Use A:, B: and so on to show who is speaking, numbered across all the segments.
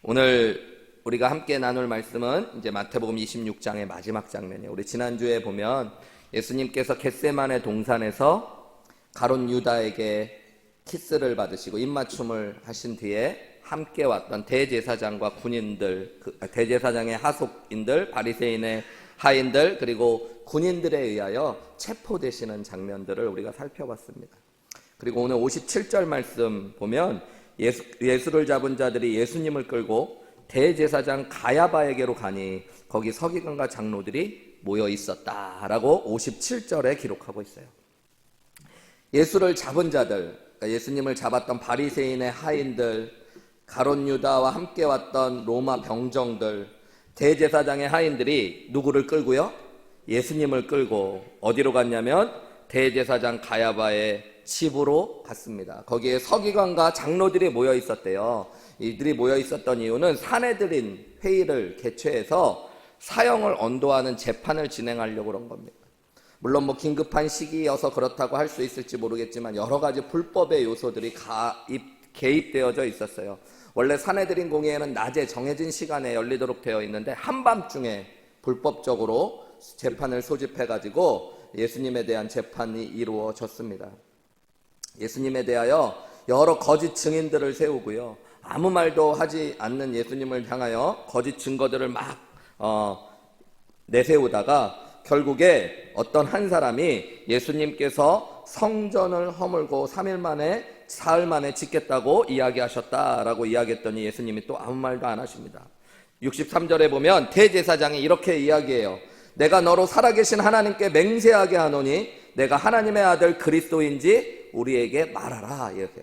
A: 오늘 우리가 함께 나눌 말씀은 이제 마태복음 26장의 마지막 장면이에요. 우리 지난주에 보면 예수님께서 겟세마네 동산에서 가룟 유다에게 키스를 받으시고 입맞춤을 하신 뒤에 함께 왔던 대제사장과 군인들, 대제사장의 하속인들, 바리새인의 하인들, 그리고 군인들에 의하여 체포되시는 장면들을 우리가 살펴봤습니다. 그리고 오늘 57절 말씀 보면 예수를 잡은 자들이 예수님을 끌고 대제사장 가야바에게로 가니 거기 서기관과 장로들이 모여 있었다라고 57절에 기록하고 있어요. 예수를 잡은 자들, 그러니까 예수님을 잡았던 바리새인의 하인들, 가룟 유다와 함께 왔던 로마 병정들, 대제사장의 하인들이 누구를 끌고요? 예수님을 끌고 어디로 갔냐면 대제사장 가야바의 집으로 갔습니다. 거기에 서기관과 장로들이 모여 있었대요. 이들이 모여 있었던 이유는 사내들인 회의를 개최해서 사형을 언도하는 재판을 진행하려고 그런 겁니다. 물론 긴급한 시기여서 그렇다고 할 수 있을지 모르겠지만 여러 가지 불법의 요소들이 개입되어져 있었어요. 원래 사내들인 공회에는 낮에 정해진 시간에 열리도록 되어 있는데 한밤중에 불법적으로 재판을 소집해가지고 예수님에 대한 재판이 이루어졌습니다. 예수님에 대하여 여러 거짓 증인들을 세우고요, 아무 말도 하지 않는 예수님을 향하여 거짓 증거들을 막 내세우다가 결국에 어떤 한 사람이 예수님께서 성전을 허물고 3일 만에 사흘 만에 짓겠다고 이야기하셨다라고 이야기했더니 예수님이 또 아무 말도 안 하십니다. 63절에 보면 대제사장이 이렇게 이야기해요. 내가 너로 살아계신 하나님께 맹세하게 하노니 내가 하나님의 아들 그리스도인지 우리에게 말하라. 이렇게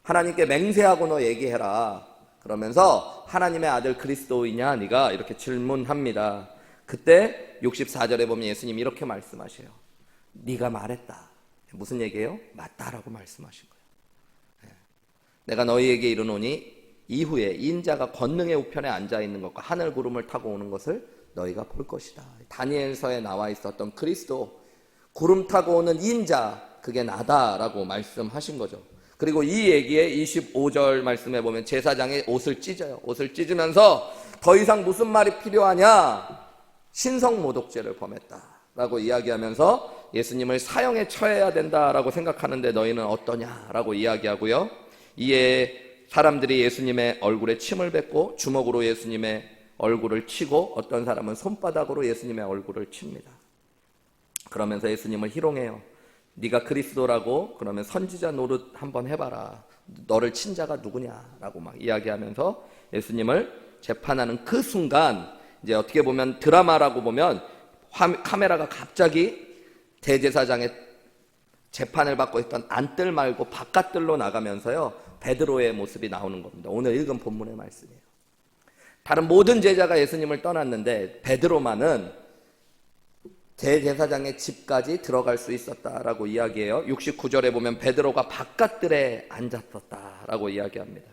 A: 하나님께 맹세하고 너 얘기해라. 그러면서 하나님의 아들 그리스도이냐 네가, 이렇게 질문합니다. 그때 64절에 보면 예수님이 이렇게 말씀하셔요. 네가 말했다. 무슨 얘기예요? 맞다라고 말씀하신 거예요. 내가 너희에게 이르노니 이후에 인자가 권능의 우편에 앉아있는 것과 하늘 구름을 타고 오는 것을 너희가 볼 것이다. 다니엘서에 나와 있었던 그리스도, 구름 타고 오는 인자, 그게 나다라고 말씀하신 거죠. 그리고 이 얘기에 25절 말씀에 보면 제사장이 옷을 찢어요. 옷을 찢으면서 더 이상 무슨 말이 필요하냐? 신성모독죄를 범했다라고 이야기하면서 예수님을 사형에 처해야 된다라고 생각하는데 너희는 어떠냐라고 이야기하고요. 이에 사람들이 예수님의 얼굴에 침을 뱉고 주먹으로 예수님의 얼굴을 치고 어떤 사람은 손바닥으로 예수님의 얼굴을 칩니다. 그러면서 예수님을 희롱해요. 네가 그리스도라고 그러면 선지자 노릇 한번 해봐라. 너를 친 자가 누구냐라고 막 이야기하면서 예수님을 재판하는 그 순간, 이제 어떻게 보면 드라마라고 보면 카메라가 갑자기 대제사장의 재판을 받고 있던 안뜰 말고 바깥뜰로 나가면서요, 베드로의 모습이 나오는 겁니다. 오늘 읽은 본문의 말씀이에요. 다른 모든 제자가 예수님을 떠났는데 베드로만은 대제사장의 집까지 들어갈 수 있었다라고 이야기해요. 69절에 보면 베드로가 바깥뜰에 앉았었다라고 이야기합니다.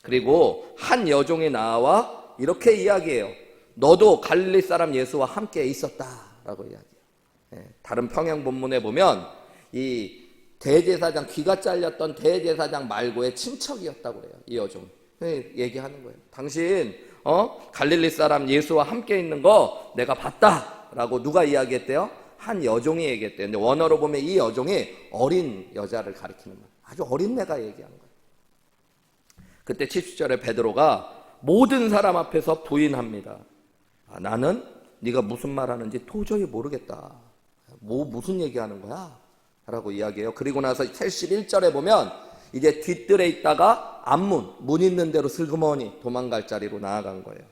A: 그리고 한 여종이 나와 이렇게 이야기해요. 너도 갈릴리 사람 예수와 함께 있었다라고 이야기해요. 다른 평행 본문에 보면 이 대제사장, 귀가 잘렸던 대제사장 말고의 친척이었다고 해요. 이 여종 얘기하는 거예요. 당신 갈릴리 사람 예수와 함께 있는 거 내가 봤다 라고 누가 이야기했대요? 한 여종이 얘기했대요. 근데 원어로 보면 이 여종이 어린 여자를 가리키는 거예요. 아주 어린 애가 얘기한 거예요. 그때 70절에 베드로가 모든 사람 앞에서 부인합니다. 나는 네가 무슨 말 하는지 도저히 모르겠다. 무슨 얘기하는 거야? 라고 이야기해요. 그리고 나서 71절에 보면 이제 뒷뜰에 있다가 문 있는 대로 슬그머니 도망갈 자리로 나아간 거예요.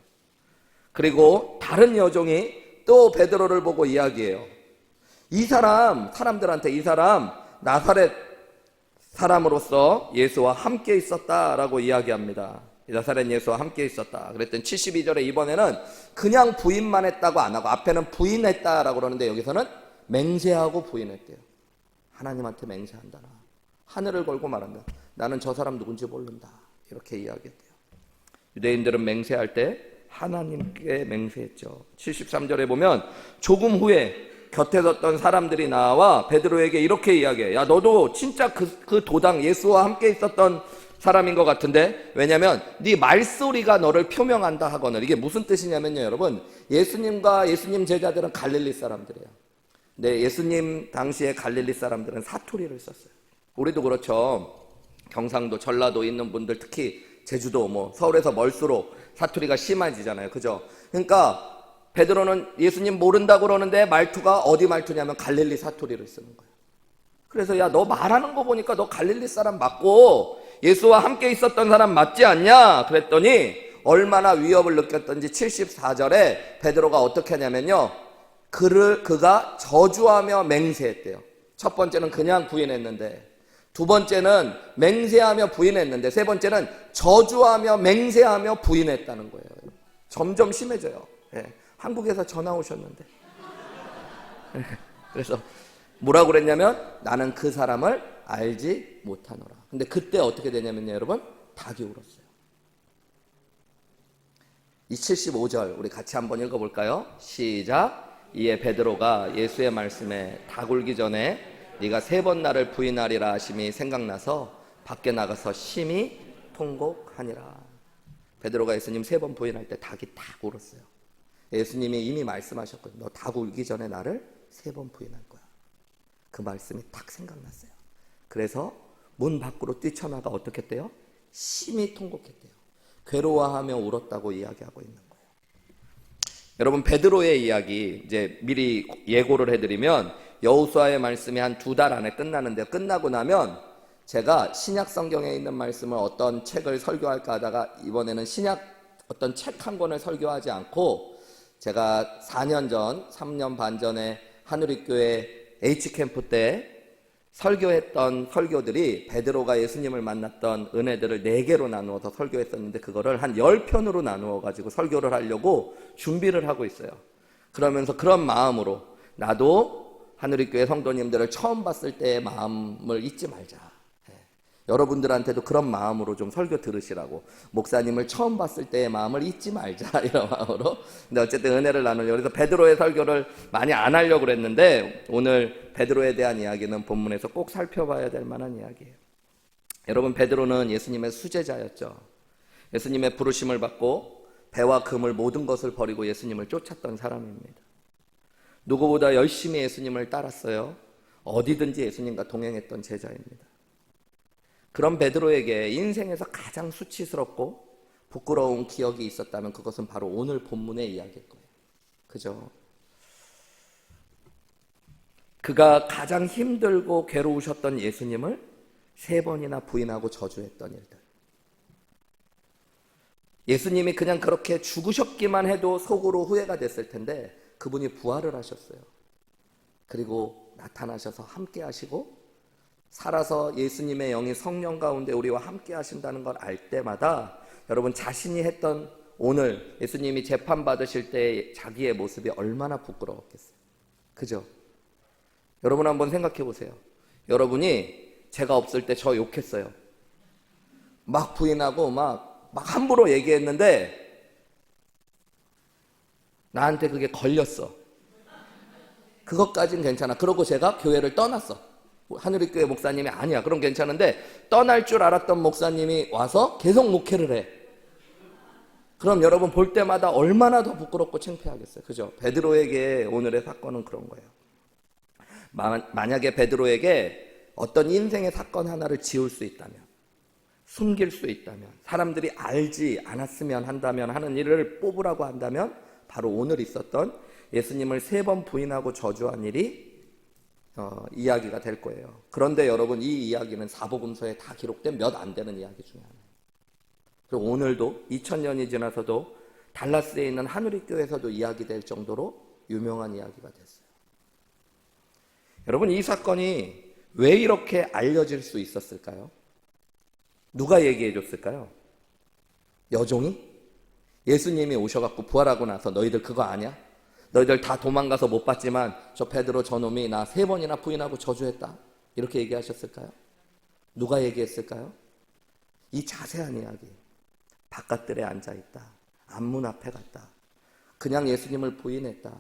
A: 그리고 다른 여종이 또 베드로를 보고 이야기해요. 사람들한테 이 사람 나사렛 사람으로서 예수와 함께 있었다라고 이야기합니다. 나사렛 예수와 함께 있었다. 그랬더니 72절에 이번에는 그냥 부인만 했다고 안 하고 앞에는 부인했다라고 그러는데 여기서는 맹세하고 부인했대요. 하나님한테 맹세한다. 하늘을 걸고 말한다. 나는 저 사람 누군지 모른다. 이렇게 이야기했대요. 유대인들은 맹세할 때 하나님께 맹세했죠. 73절에 보면 조금 후에 곁에 섰던 사람들이 나와 베드로에게 이렇게 이야기해. 야, 너도 진짜 그 도당 예수와 함께 있었던 사람인 것 같은데, 왜냐하면 네 말소리가 너를 표명한다 하거늘. 이게 무슨 뜻이냐면요, 여러분, 예수님과 예수님 제자들은 갈릴리 사람들이에요. 근데 예수님 당시에 갈릴리 사람들은 사투리를 썼어요. 우리도 그렇죠. 경상도, 전라도 있는 분들, 특히 제주도, 서울에서 멀수록 사투리가 심해지잖아요. 그죠? 그러니까 베드로는 예수님 모른다고 그러는데 말투가 어디 말투냐면 갈릴리 사투리를 쓰는 거예요. 그래서 야, 너 말하는 거 보니까 너 갈릴리 사람 맞고 예수와 함께 있었던 사람 맞지 않냐? 그랬더니 얼마나 위협을 느꼈던지 74절에 베드로가 어떻게 하냐면요, 그가 저주하며 맹세했대요. 첫 번째는 그냥 부인했는데, 두 번째는 맹세하며 부인했는데, 세 번째는 저주하며 맹세하며 부인했다는 거예요. 점점 심해져요. 예. 한국에서 전화 오셨는데. 그래서 뭐라고 그랬냐면, 나는 그 사람을 알지 못하노라. 근데 그때 어떻게 되냐면요, 여러분, 닭이 울었어요. 이 75절 우리 같이 한번 읽어볼까요? 시작. 이에 베드로가 예수의 말씀에 닭 울기 전에 네가 3번 나를 부인하리라 하심이 생각나서 밖에 나가서 심히 통곡하니라. 베드로가 예수님 3번 부인할 때 닭이 딱 울었어요. 예수님이 이미 말씀하셨거든요. 너 닭 울기 전에 나를 3번 부인할 거야. 그 말씀이 딱 생각났어요. 그래서 문 밖으로 뛰쳐나가 어떻게 했대요? 심히 통곡했대요. 괴로워하며 울었다고 이야기하고 있는 거예요. 여러분, 베드로의 이야기 이제 미리 예고를 해드리면 여호수아의 말씀이 한 2달 안에 끝나는데요. 끝나고 나면 제가 신약 성경에 있는 말씀을 어떤 책을 설교할까 하다가 이번에는 신약 어떤 책 한 권을 설교하지 않고 제가 4년 전, 3년 반 전에 하늘의교회 H캠프 때 설교했던 설교들이 베드로가 예수님을 만났던 은혜들을 4개로 나누어서 설교했었는데 그거를 한 10편으로 나누어 가지고 설교를 하려고 준비를 하고 있어요. 그러면서 그런 마음으로 나도 하늘의교회 성도님들을 처음 봤을 때의 마음을 잊지 말자. 여러분들한테도 그런 마음으로 좀 설교 들으시라고, 목사님을 처음 봤을 때의 마음을 잊지 말자, 이런 마음으로. 근데 어쨌든 은혜를 나누려고. 그래서 베드로의 설교를 많이 안 하려고 그랬는데 오늘 베드로에 대한 이야기는 본문에서 꼭 살펴봐야 될 만한 이야기예요. 여러분, 베드로는 예수님의 수제자였죠. 예수님의 부르심을 받고 배와 금을 모든 것을 버리고 예수님을 쫓았던 사람입니다. 누구보다 열심히 예수님을 따랐어요. 어디든지 예수님과 동행했던 제자입니다. 그런 베드로에게 인생에서 가장 수치스럽고 부끄러운 기억이 있었다면 그것은 바로 오늘 본문의 이야기일 거예요. 그죠? 그가 가장 힘들고 괴로우셨던 예수님을 3번이나 부인하고 저주했던 일들. 예수님이 그냥 그렇게 죽으셨기만 해도 속으로 후회가 됐을 텐데 그분이 부활을 하셨어요. 그리고 나타나셔서 함께 하시고 살아서 예수님의 영이 성령 가운데 우리와 함께 하신다는 걸 알 때마다 여러분, 자신이 했던 오늘 예수님이 재판받으실 때 자기의 모습이 얼마나 부끄러웠겠어요. 그죠? 여러분 한번 생각해 보세요. 여러분이 제가 없을 때 저 욕했어요. 막 부인하고 막 함부로 얘기했는데 나한테 그게 걸렸어. 그것까진 괜찮아. 그러고 제가 교회를 떠났어. 하늘의교회 목사님이 아니야. 그럼 괜찮은데 떠날 줄 알았던 목사님이 와서 계속 목회를 해. 그럼 여러분 볼 때마다 얼마나 더 부끄럽고 창피하겠어요. 그죠? 베드로에게 오늘의 사건은 그런 거예요. 만약에 베드로에게 어떤 인생의 사건 하나를 지울 수 있다면, 숨길 수 있다면, 사람들이 알지 않았으면 한다면 하는 일을 뽑으라고 한다면 바로 오늘 있었던 예수님을 3번 부인하고 저주한 일이 이야기가 될 거예요. 그런데 여러분, 이 이야기는 사복음서에 다 기록된 몇 안 되는 이야기 중에 하나예요. 그리고 오늘도 2000년이 지나서도 달라스에 있는 하늘의교회에서도 이야기될 정도로 유명한 이야기가 됐어요. 여러분, 이 사건이 왜 이렇게 알려질 수 있었을까요? 누가 얘기해 줬을까요? 여종이? 예수님이 오셔갖고 부활하고 나서 너희들 그거 아냐? 너희들 다 도망가서 못 봤지만 저 베드로 저놈이 나 3번이나 부인하고 저주했다. 이렇게 얘기하셨을까요? 누가 얘기했을까요? 이 자세한 이야기. 바깥들에 앉아있다. 앞문 앞에 갔다. 그냥 예수님을 부인했다.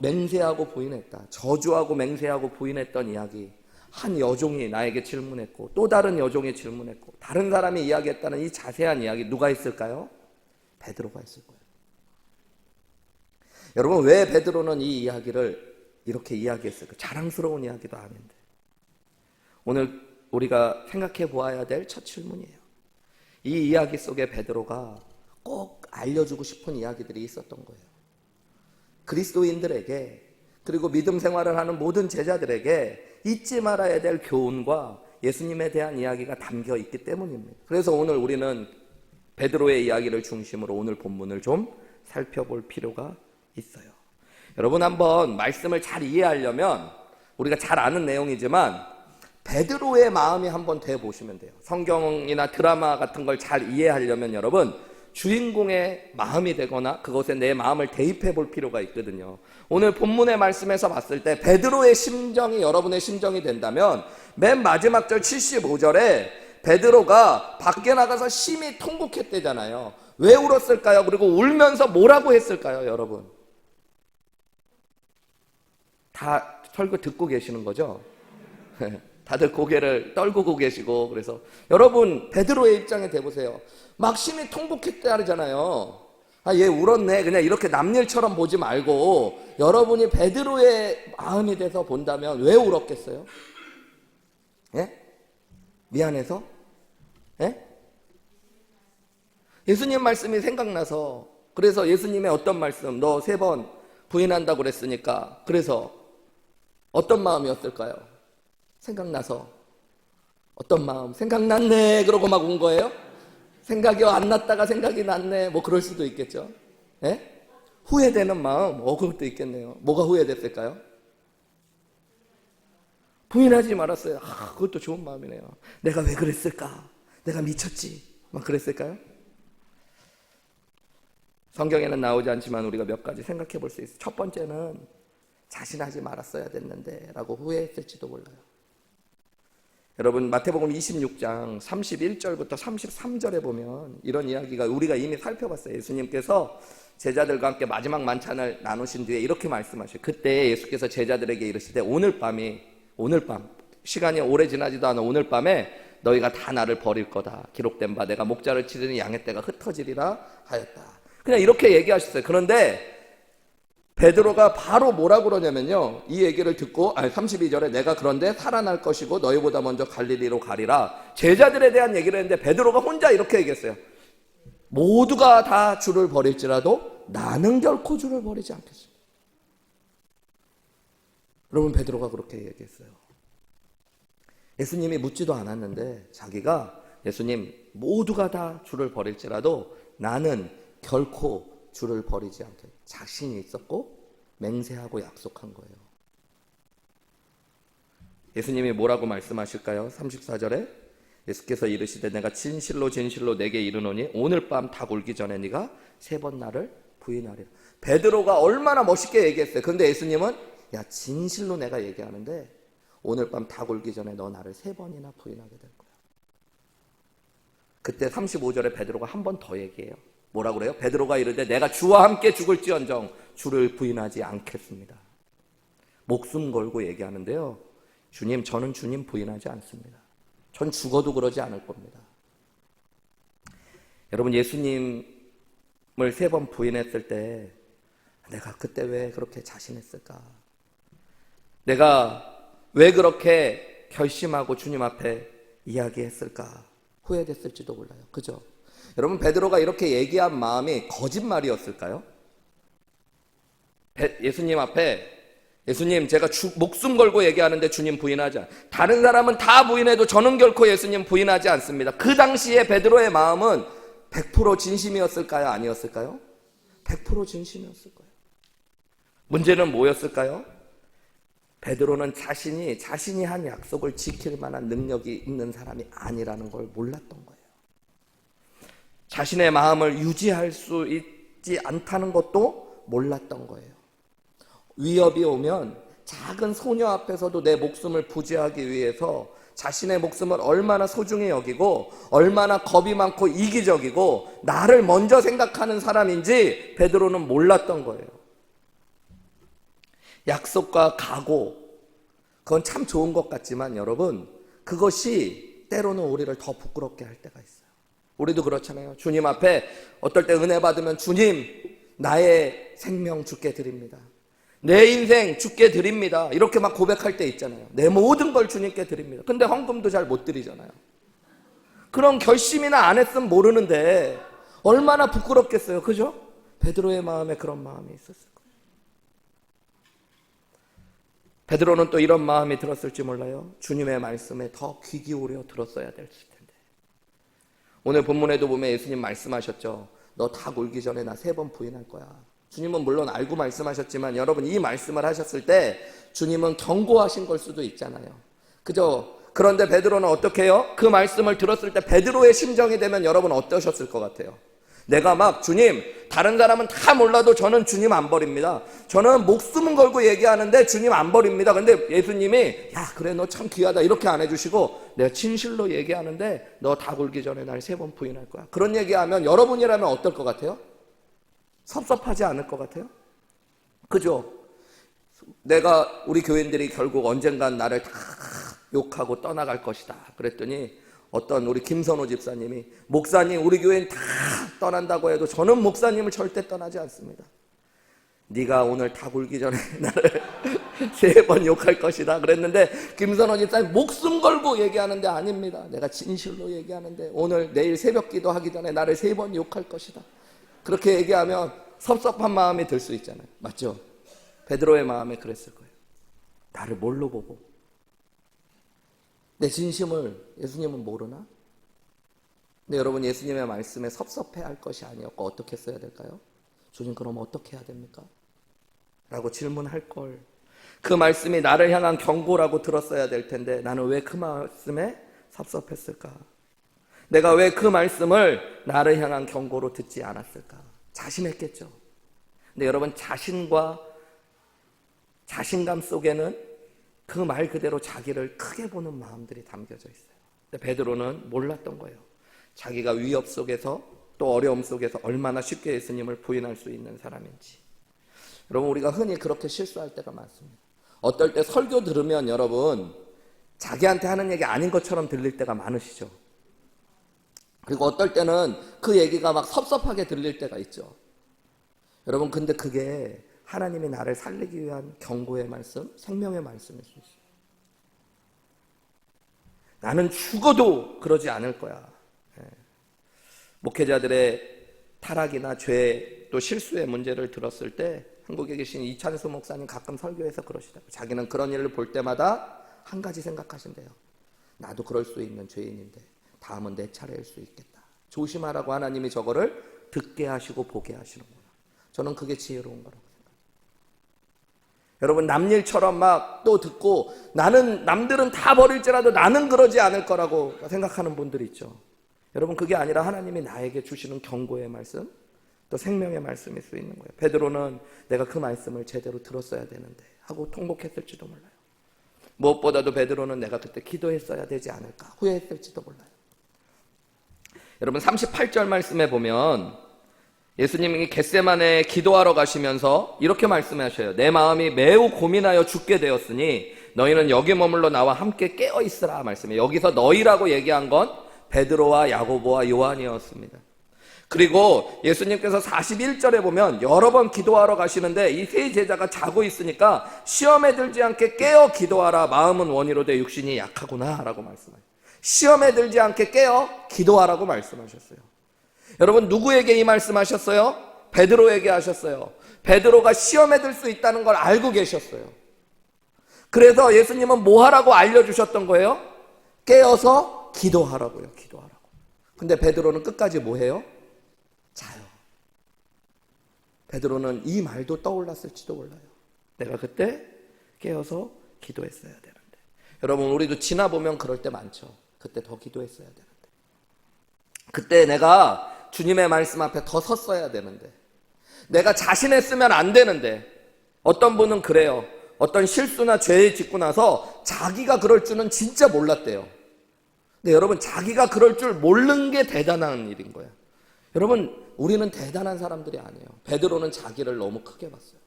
A: 맹세하고 부인했다. 저주하고 맹세하고 부인했던 이야기. 한 여종이 나에게 질문했고 또 다른 여종이 질문했고 다른 사람이 이야기했다는 이 자세한 이야기 누가 했을까요? 베드로가 했을 거예요. 여러분, 왜 베드로는 이 이야기를 이렇게 이야기했을까? 자랑스러운 이야기도 아닌데. 오늘 우리가 생각해 보아야 될 첫 질문이에요. 이 이야기 속에 베드로가 꼭 알려주고 싶은 이야기들이 있었던 거예요. 그리스도인들에게, 그리고 믿음 생활을 하는 모든 제자들에게 잊지 말아야 될 교훈과 예수님에 대한 이야기가 담겨 있기 때문입니다. 그래서 오늘 우리는 베드로의 이야기를 중심으로 오늘 본문을 좀 살펴볼 필요가 있어요. 여러분, 한번 말씀을 잘 이해하려면 우리가 잘 아는 내용이지만 베드로의 마음이 한번 돼 보시면 돼요. 성경이나 드라마 같은 걸 잘 이해하려면 여러분, 주인공의 마음이 되거나 그것에 내 마음을 대입해 볼 필요가 있거든요. 오늘 본문의 말씀에서 봤을 때 베드로의 심정이 여러분의 심정이 된다면 맨 마지막 절 75절에 베드로가 밖에 나가서 심히 통곡했대잖아요. 왜 울었을까요? 그리고 울면서 뭐라고 했을까요, 여러분? 다 설교 듣고 계시는 거죠? 다들 고개를 떨구고 계시고. 그래서 여러분, 베드로의 입장에 대보세요. 막 심히 통곡했다잖아요. 얘 울었네. 그냥 이렇게 남일처럼 보지 말고 여러분이 베드로의 마음이 돼서 본다면 왜 울었겠어요? 예? 미안해서? 예? 예수님 말씀이 생각나서. 그래서 예수님의 어떤 말씀, 너 3번 부인한다고 그랬으니까. 그래서 어떤 마음이었을까요? 생각나서. 어떤 마음? 생각났네 그러고 막 운 거예요? 생각이 안 났다가 생각이 났네, 뭐 그럴 수도 있겠죠. 예? 후회되는 마음, 그것도 있겠네요. 뭐가 후회됐을까요? 부인하지 말았어요. 그것도 좋은 마음이네요. 내가 왜 그랬을까? 내가 미쳤지, 막 그랬을까요? 성경에는 나오지 않지만 우리가 몇 가지 생각해 볼 수 있어요. 첫 번째는 자신하지 말았어야 됐는데 라고 후회했을지도 몰라요. 여러분, 마태복음 26장 31절부터 33절에 보면 이런 이야기가 우리가 이미 살펴봤어요. 예수님께서 제자들과 함께 마지막 만찬을 나누신 뒤에 이렇게 말씀하셔요. 그때 예수께서 제자들에게 이르시되 오늘 밤, 시간이 오래 지나지도 않아 오늘 밤에 너희가 다 나를 버릴 거다. 기록된 바 내가 목자를 치르니 양의 떼가 흩어지리라 하였다. 그냥 이렇게 얘기하셨어요. 그런데 베드로가 바로 뭐라 그러냐면요, 이 얘기를 듣고 32절에 내가 그런데 살아날 것이고 너희보다 먼저 갈릴리로 가리라, 제자들에 대한 얘기를 했는데 베드로가 혼자 이렇게 얘기했어요. 모두가 다 주를 버릴지라도 나는 결코 주를 버리지 않겠습니다. 여러분, 베드로가 그렇게 얘기했어요. 예수님이 묻지도 않았는데 자기가 예수님, 모두가 다 주를 버릴지라도 나는 결코 주를 버리지 않게 자신이 있었고 맹세하고 약속한 거예요. 예수님이 뭐라고 말씀하실까요? 34절에 예수께서 이르시되 내가 진실로 진실로 내게 이르노니 오늘 밤 닭 울기 전에 네가 3번 나를 부인하리라. 베드로가 얼마나 멋있게 얘기했어요. 그런데 예수님은 야, 진실로 내가 얘기하는데 오늘 밤 닭 울기 전에 너 나를 3번이나 부인하게 될 거야. 그때 35절에 베드로가 한 번 더 얘기해요. 뭐라고 그래요? 베드로가 이르되 내가 주와 함께 죽을지언정 주를 부인하지 않겠습니다. 목숨 걸고 얘기하는데요, 주님, 저는 주님 부인하지 않습니다. 전 죽어도 그러지 않을 겁니다. 여러분, 예수님을 3번 부인했을 때 내가 그때 왜 그렇게 자신했을까? 내가 왜 그렇게 결심하고 주님 앞에 이야기했을까? 후회됐을지도 몰라요. 그죠? 여러분, 베드로가 이렇게 얘기한 마음이 거짓말이었을까요? 예수님 앞에 예수님, 제가 목숨 걸고 얘기하는데 주님 부인하지 않아요. 다른 사람은 다 부인해도 저는 결코 예수님 부인하지 않습니다. 그 당시에 베드로의 마음은 100% 진심이었을까요? 아니었을까요? 100% 진심이었을 거예요. 문제는 뭐였을까요? 베드로는 자신이 한 약속을 지킬 만한 능력이 있는 사람이 아니라는 걸 몰랐던 거예요. 자신의 마음을 유지할 수 있지 않다는 것도 몰랐던 거예요. 위협이 오면 작은 소녀 앞에서도 내 목숨을 부지하기 위해서 자신의 목숨을 얼마나 소중히 여기고 얼마나 겁이 많고 이기적이고 나를 먼저 생각하는 사람인지 베드로는 몰랐던 거예요. 약속과 각오, 그건 참 좋은 것 같지만 여러분, 그것이 때로는 우리를 더 부끄럽게 할 때가 있어요. 우리도 그렇잖아요. 주님 앞에 어떨 때 은혜 받으면 주님, 나의 생명 주께 드립니다. 내 인생 주께 드립니다. 이렇게 막 고백할 때 있잖아요. 내 모든 걸 주님께 드립니다. 근데 헌금도 잘 못 드리잖아요. 그런 결심이나 안 했으면 모르는데 얼마나 부끄럽겠어요. 그죠? 베드로의 마음에 그런 마음이 있었을 거예요. 베드로는 또 이런 마음이 들었을지 몰라요. 주님의 말씀에 더 귀 기울여 들었어야 됐을 텐데. 오늘 본문에도 보면 예수님 말씀하셨죠. 너 닭 울기 전에 나 3번 부인할 거야. 주님은 물론 알고 말씀하셨지만 여러분, 이 말씀을 하셨을 때 주님은 경고하신 걸 수도 있잖아요. 그죠? 그런데 베드로는 어떻게 해요? 그 말씀을 들었을 때 베드로의 심정이 되면 여러분 어떠셨을 것 같아요? 내가 막 주님, 다른 사람은 다 몰라도 저는 주님 안 버립니다. 저는 목숨은 걸고 얘기하는데 주님 안 버립니다. 근데 예수님이 야 그래 너 참 귀하다 이렇게 안 해주시고 내가 진실로 얘기하는데 너 닭 울기 전에 날 3번 부인할 거야. 그런 얘기하면 여러분이라면 어떨 것 같아요? 섭섭하지 않을 것 같아요? 그죠? 내가 우리 교인들이 결국 언젠간 나를 다 욕하고 떠나갈 것이다 그랬더니 어떤 우리 김선호 집사님이 목사님 우리 교인 다 떠난다고 해도 저는 목사님을 절대 떠나지 않습니다. 네가 오늘 닭 울기 전에 나를 3번 욕할 것이다 그랬는데 김선호 집사님 목숨 걸고 얘기하는데 아닙니다. 내가 진실로 얘기하는데 오늘 내일 새벽 기도하기 전에 나를 3번 욕할 것이다. 그렇게 얘기하면 섭섭한 마음이 들 수 있잖아요. 맞죠? 베드로의 마음에 그랬을 거예요. 나를 뭘로 보고 내 진심을 예수님은 모르나? 근데 여러분, 예수님의 말씀에 섭섭해할 것이 아니었고 어떻게 써야 될까요? 주님 그럼 어떻게 해야 됩니까? 라고 질문할 걸. 그 말씀이 나를 향한 경고라고 들었어야 될 텐데 나는 왜 그 말씀에 섭섭했을까? 내가 왜 그 말씀을 나를 향한 경고로 듣지 않았을까? 자신했겠죠. 근데 여러분, 자신과 자신감 속에는 그 말 그대로 자기를 크게 보는 마음들이 담겨져 있어요. 근데 베드로는 몰랐던 거예요. 자기가 위협 속에서 또 어려움 속에서 얼마나 쉽게 예수님을 부인할 수 있는 사람인지. 여러분, 우리가 흔히 그렇게 실수할 때가 많습니다. 어떨 때 설교 들으면 여러분 자기한테 하는 얘기 아닌 것처럼 들릴 때가 많으시죠. 그리고 어떨 때는 그 얘기가 막 섭섭하게 들릴 때가 있죠. 여러분, 근데 그게 하나님이 나를 살리기 위한 경고의 말씀, 생명의 말씀일 수 있어요. 나는 죽어도 그러지 않을 거야. 목회자들의 타락이나 죄, 또 실수의 문제를 들었을 때 한국에 계신 이찬수 목사님 가끔 설교에서 그러시더라고요. 자기는 그런 일을 볼 때마다 한 가지 생각하신대요. 나도 그럴 수 있는 죄인인데 다음은 내 차례일 수 있겠다. 조심하라고 하나님이 저거를 듣게 하시고 보게 하시는구나. 저는 그게 지혜로운 거라고 생각합니다. 여러분, 남일처럼 막 또 듣고 나는 남들은 다 버릴지라도 나는 그러지 않을 거라고 생각하는 분들이 있죠. 여러분, 그게 아니라 하나님이 나에게 주시는 경고의 말씀, 또 생명의 말씀일 수 있는 거예요. 베드로는 내가 그 말씀을 제대로 들었어야 되는데 하고 통곡했을지도 몰라요. 무엇보다도 베드로는 내가 그때 기도했어야 되지 않을까 후회했을지도 몰라요. 여러분, 38절 말씀에 보면 예수님이 겟세마네에 기도하러 가시면서 이렇게 말씀하셔요. 내 마음이 매우 고민하여 죽게 되었으니 너희는 여기 머물러 나와 함께 깨어 있으라 말씀이에요. 여기서 너희라고 얘기한 건 베드로와 야고보와 요한이었습니다. 그리고 예수님께서 41절에 보면 여러 번 기도하러 가시는데 이 세 제자가 자고 있으니까 시험에 들지 않게 깨어 기도하라. 마음은 원이로되 육신이 약하구나 라고 말씀하셨어요. 시험에 들지 않게 깨어 기도하라고 말씀하셨어요. 여러분, 누구에게 이 말씀하셨어요? 베드로에게 하셨어요. 베드로가 시험에 들 수 있다는 걸 알고 계셨어요. 그래서 예수님은 뭐 하라고 알려주셨던 거예요? 깨어서 기도하라고요. 기도하라고. 근데 베드로는 끝까지 뭐 해요? 자요. 베드로는 이 말도 떠올랐을지도 몰라요. 내가 그때 깨어서 기도했어야 되는데. 여러분, 우리도 지나보면 그럴 때 많죠. 그때 더 기도했어야 되는데. 그때 내가 주님의 말씀 앞에 더 섰어야 되는데. 내가 자신했으면 안 되는데. 어떤 분은 그래요. 어떤 실수나 죄를 짓고 나서 자기가 그럴 줄은 진짜 몰랐대요. 근데 여러분, 자기가 그럴 줄 모르는 게 대단한 일인 거예요. 여러분, 우리는 대단한 사람들이 아니에요. 베드로는 자기를 너무 크게 봤어요.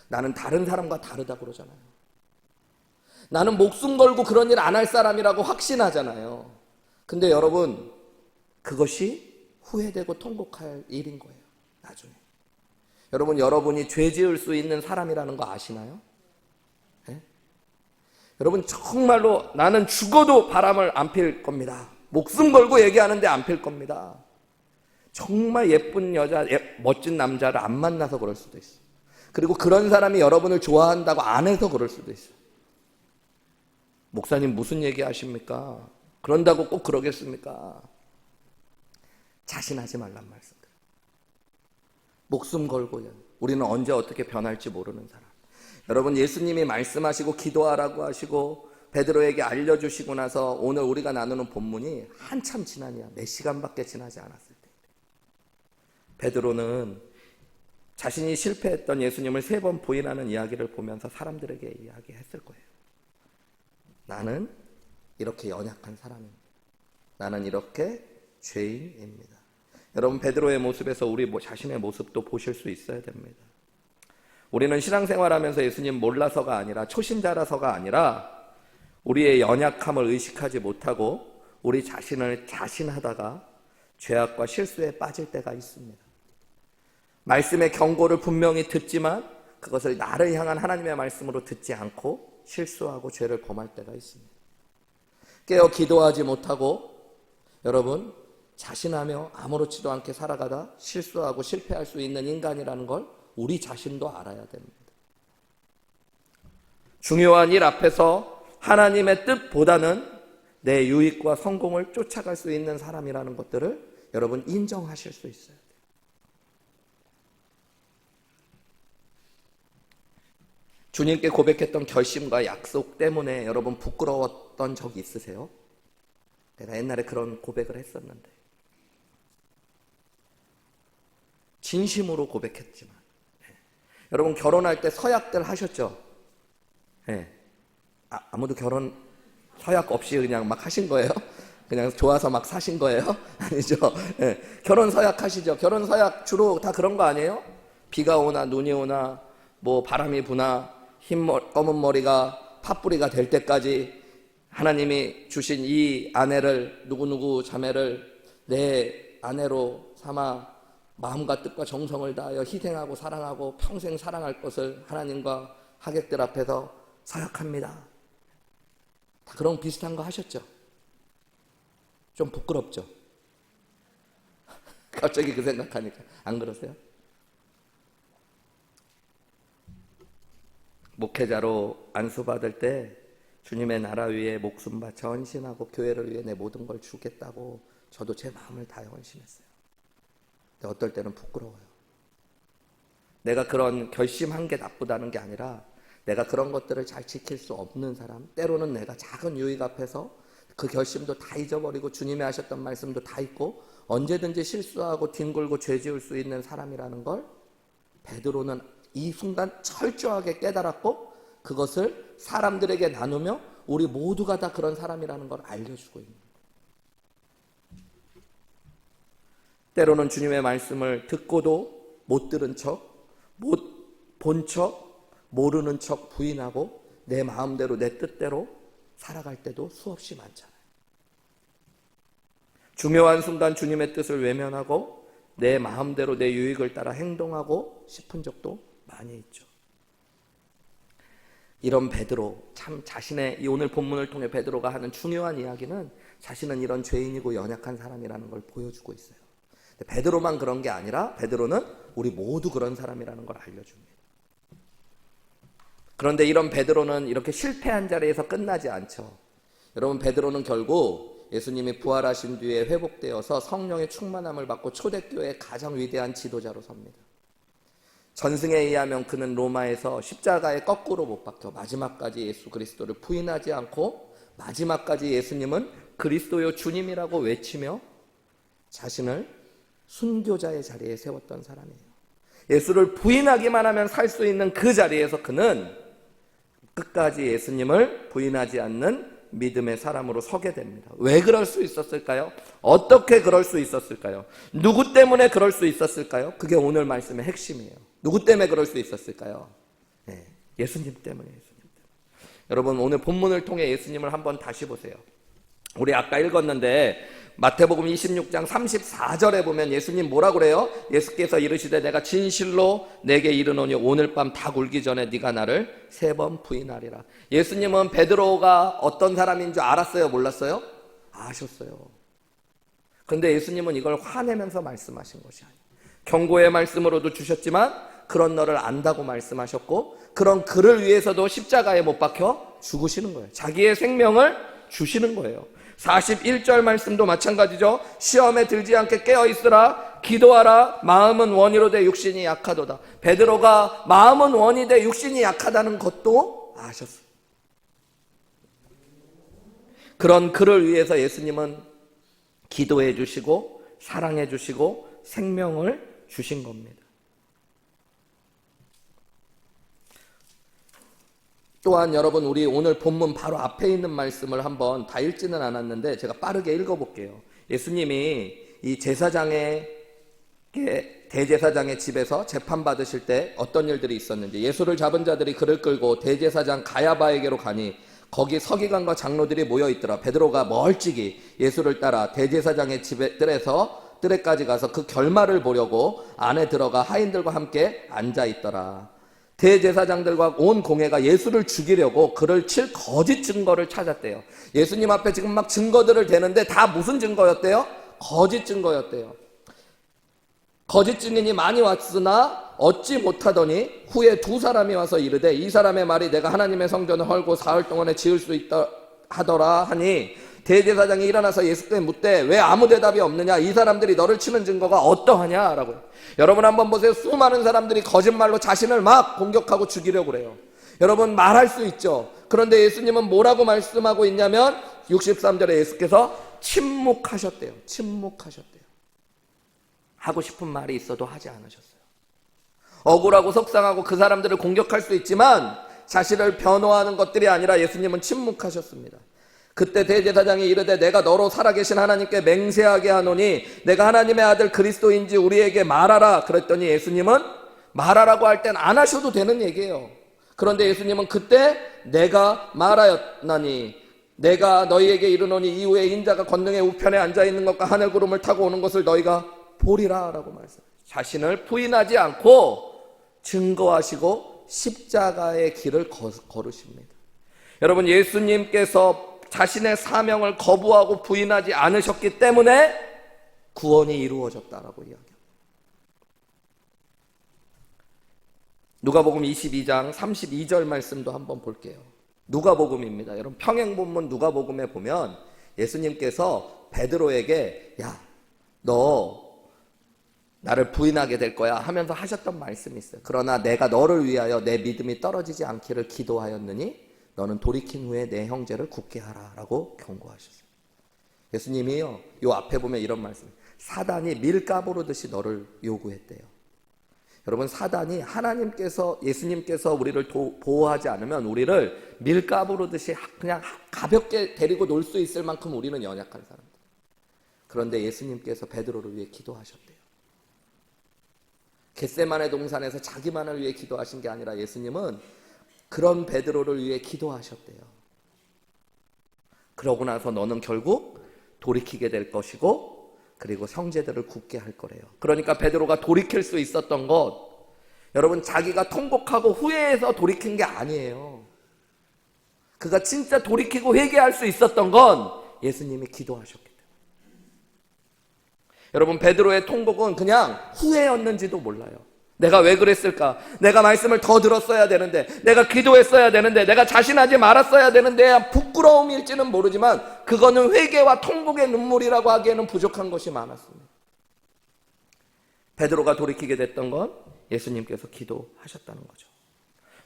A: 나는 다른 사람과 다르다 그러잖아요. 나는 목숨 걸고 그런 일 안 할 사람이라고 확신하잖아요. 근데 여러분, 그것이 후회되고 통곡할 일인 거예요, 나중에. 여러분, 여러분이 죄 지을 수 있는 사람이라는 거 아시나요? 네? 여러분, 정말로 나는 죽어도 바람을 안 필 겁니다. 목숨 걸고 얘기하는데 안 필 겁니다. 정말 예쁜 여자, 멋진 남자를 안 만나서 그럴 수도 있어요. 그리고 그런 사람이 여러분을 좋아한다고 안 해서 그럴 수도 있어요. 목사님 무슨 얘기 하십니까? 그런다고 꼭 그러겠습니까? 자신하지 말란 말씀. 목숨 걸고 우리는 언제 어떻게 변할지 모르는 사람. 여러분, 예수님이 말씀하시고 기도하라고 하시고 베드로에게 알려주시고 나서 오늘 우리가 나누는 본문이 한참 지난이야. 몇 시간밖에 지나지 않았을 때. 베드로는 자신이 실패했던 예수님을 3번 부인하는 이야기를 보면서 사람들에게 이야기했을 거예요. 나는 이렇게 연약한 사람입니다. 나는 이렇게 죄인입니다. 여러분, 베드로의 모습에서 우리 자신의 모습도 보실 수 있어야 됩니다. 우리는 신앙생활하면서 예수님 몰라서가 아니라, 초신자라서가 아니라 우리의 연약함을 의식하지 못하고 우리 자신을 자신하다가 죄악과 실수에 빠질 때가 있습니다. 말씀의 경고를 분명히 듣지만 그것을 나를 향한 하나님의 말씀으로 듣지 않고 실수하고 죄를 범할 때가 있습니다. 깨어 기도하지 못하고 여러분, 자신하며 아무렇지도 않게 살아가다 실수하고 실패할 수 있는 인간이라는 걸 우리 자신도 알아야 됩니다. 중요한 일 앞에서 하나님의 뜻보다는 내 유익과 성공을 쫓아갈 수 있는 사람이라는 것들을 여러분 인정하실 수 있어야 돼요. 주님께 고백했던 결심과 약속 때문에 여러분 부끄러웠던 적이 있으세요? 내가 옛날에 그런 고백을 했었는데. 진심으로 고백했지만. 여러분, 결혼할 때 서약들 하셨죠? 네. 아무도 결혼 서약 없이 그냥 막 하신 거예요? 그냥 좋아서 막 사신 거예요? 아니죠. 네. 결혼 서약 하시죠? 결혼 서약 주로 다 그런 거 아니에요? 비가 오나 눈이 오나 뭐 바람이 부나 검은 머리가 팥뿌리가 될 때까지 하나님이 주신 이 아내를, 누구누구 자매를 내 아내로 삼아 마음과 뜻과 정성을 다하여 희생하고 사랑하고 평생 사랑할 것을 하나님과 하객들 앞에서 서약합니다. 다 그런 비슷한 거 하셨죠? 좀 부끄럽죠? 갑자기 그 생각하니까. 안 그러세요? 목회자로 안수받을 때 주님의 나라 위에 목숨 바쳐 헌신하고 교회를 위해 내 모든 걸 주겠다고 저도 제 마음을 다해 헌신했어요. 근데 어떨 때는 부끄러워요. 내가 그런 결심한 게 나쁘다는 게 아니라 내가 그런 것들을 잘 지킬 수 없는 사람, 때로는 내가 작은 유익 앞에서 그 결심도 다 잊어버리고 주님이 하셨던 말씀도 다 잊고 언제든지 실수하고 뒹굴고 죄 지을 수 있는 사람이라는 걸 베드로는 이 순간 철저하게 깨달았고 그것을 사람들에게 나누며 우리 모두가 다 그런 사람이라는 걸 알려주고 있는 거예요. 때로는 주님의 말씀을 듣고도 못 들은 척, 못 본 척, 모르는 척 부인하고 내 마음대로 내 뜻대로 살아갈 때도 수없이 많잖아요. 중요한 순간 주님의 뜻을 외면하고 내 마음대로 내 유익을 따라 행동하고 싶은 적도 많이 있죠. 이런 베드로, 참 자신의 이 오늘 본문을 통해 베드로가 하는 중요한 이야기는 자신은 이런 죄인이고 연약한 사람이라는 걸 보여주고 있어요. 베드로만 그런 게 아니라 베드로는 우리 모두 그런 사람이라는 걸 알려줍니다. 그런데 이런 베드로는 이렇게 실패한 자리에서 끝나지 않죠. 여러분, 베드로는 결국 예수님이 부활하신 뒤에 회복되어서 성령의 충만함을 받고 초대교회의 가장 위대한 지도자로 섭니다. 전승에 의하면 그는 로마에서 십자가에 거꾸로 못 박혀 마지막까지 예수 그리스도를 부인하지 않고 마지막까지 예수님은 그리스도요 주님이라고 외치며 자신을 순교자의 자리에 세웠던 사람이에요. 예수를 부인하기만 하면 살 수 있는 그 자리에서 그는 끝까지 예수님을 부인하지 않는 믿음의 사람으로 서게 됩니다. 왜 그럴 수 있었을까요? 어떻게 그럴 수 있었을까요? 누구 때문에 그럴 수 있었을까요? 그게 오늘 말씀의 핵심이에요. 누구 때문에 그럴 수 있었을까요? 네, 예수님 때문에. 여러분 오늘 본문을 통해 예수님을 한번 다시 보세요. 우리 아까 읽었는데 마태복음 26장 34절에 보면 예수님 뭐라 그래요? 예수께서 이르시되 내가 진실로 내게 이르노니 오늘 밤 닭 울기 전에 네가 나를 3번 부인하리라. 예수님은 베드로가 어떤 사람인 줄 알았어요? 몰랐어요? 아셨어요. 그런데 예수님은 이걸 화내면서 말씀하신 것이 아니에요. 경고의 말씀으로도 주셨지만 그런 너를 안다고 말씀하셨고 그런 그를 위해서도 십자가에 못 박혀 죽으시는 거예요. 자기의 생명을 주시는 거예요. 41절 말씀도 마찬가지죠. 시험에 들지 않게 깨어있으라 기도하라 마음은 원이로되 육신이 약하도다. 베드로가 마음은 원이되 육신이 약하다는 것도 아셨어요. 그런 그를 위해서 예수님은 기도해 주시고 사랑해 주시고 생명을 주신 겁니다. 또한 여러분 우리 오늘 본문 바로 앞에 있는 말씀을 한번 다 읽지는 않았는데 제가 빠르게 읽어볼게요. 예수님이 이 대제사장의 집에서 재판받으실 때 어떤 일들이 있었는지, 예수를 잡은 자들이 그를 끌고 대제사장 가야바에게로 가니 거기 서기관과 장로들이 모여있더라. 베드로가 멀찍이 예수를 따라 대제사장의 집에 뜰에까지 가서 그 결말을 보려고 안에 들어가 하인들과 함께 앉아있더라. 대제사장들과 온 공회가 예수를 죽이려고 그를 칠 거짓 증거를 찾았대요. 예수님 앞에 지금 막 증거들을 대는데 다 무슨 증거였대요? 거짓 증거였대요. 거짓 증인이 많이 왔으나 얻지 못하더니 후에 2사람이 와서 이르되 이 사람의 말이 내가 하나님의 성전을 헐고 사흘 동안에 지을 수 있다 하더라 하니 대제사장이 일어나서 예수께 묻되 왜 아무 대답이 없느냐? 이 사람들이 너를 치는 증거가 어떠하냐? 라고. 여러분 한번 보세요. 수많은 사람들이 거짓말로 자신을 막 공격하고 죽이려고 그래요. 여러분 말할 수 있죠. 그런데 예수님은 뭐라고 말씀하고 있냐면 63절에 예수께서 침묵하셨대요. 침묵하셨대요. 하고 싶은 말이 있어도 하지 않으셨어요. 억울하고 속상하고 그 사람들을 공격할 수 있지만 자신을 변호하는 것들이 아니라 예수님은 침묵하셨습니다. 그때 대제사장이 이르되 내가 너로 살아계신 하나님께 맹세하게 하노니 내가 하나님의 아들 그리스도인지 우리에게 말하라. 그랬더니 예수님은 말하라고 할 땐 안 하셔도 되는 얘기예요. 그런데 예수님은 그때 내가 말하였나니 내가 너희에게 이르노니 이후에 인자가 권능의 우편에 앉아있는 것과 하늘 구름을 타고 오는 것을 너희가 보리라 라고 말씀하셨어요. 자신을 부인하지 않고 증거하시고 십자가의 길을 걸으십니다. 여러분 예수님께서 자신의 사명을 거부하고 부인하지 않으셨기 때문에 구원이 이루어졌다라고 이야기합니다. 누가복음 22장 32절 말씀도 한번 볼게요. 누가복음입니다. 여러분 평행본문 누가복음에 보면 예수님께서 베드로에게 야, 너 나를 부인하게 될 거야 하면서 하셨던 말씀이 있어요. 그러나 내가 너를 위하여 내 믿음이 떨어지지 않기를 기도하였느니 너는 돌이킨 후에 내 형제를 굳게 하라 라고 경고하셨어요. 예수님이요 요 앞에 보면 이런 말씀, 사단이 밀가부르듯이 너를 요구했대요. 여러분 사단이 예수님께서 우리를 보호하지 않으면 우리를 밀가부르듯이 그냥 가볍게 데리고 놀 수 있을 만큼 우리는 연약한 사람들. 그런데 예수님께서 베드로를 위해 기도하셨대요. 겟세마네 동산에서 자기만을 위해 기도하신 게 아니라 예수님은 그런 베드로를 위해 기도하셨대요. 그러고 나서 너는 결국 돌이키게 될 것이고 그리고 형제들을 굳게 할 거래요. 그러니까 베드로가 돌이킬 수 있었던 것, 여러분 자기가 통곡하고 후회해서 돌이킨 게 아니에요. 그가 진짜 돌이키고 회개할 수 있었던 건 예수님이 기도하셨기 때문에. 여러분 베드로의 통곡은 그냥 후회였는지도 몰라요. 내가 왜 그랬을까? 내가 말씀을 더 들었어야 되는데, 내가 기도했어야 되는데, 내가 자신하지 말았어야 되는데, 부끄러움일지는 모르지만 그거는 회개와 통곡의 눈물이라고 하기에는 부족한 것이 많았습니다. 베드로가 돌이키게 됐던 건 예수님께서 기도하셨다는 거죠.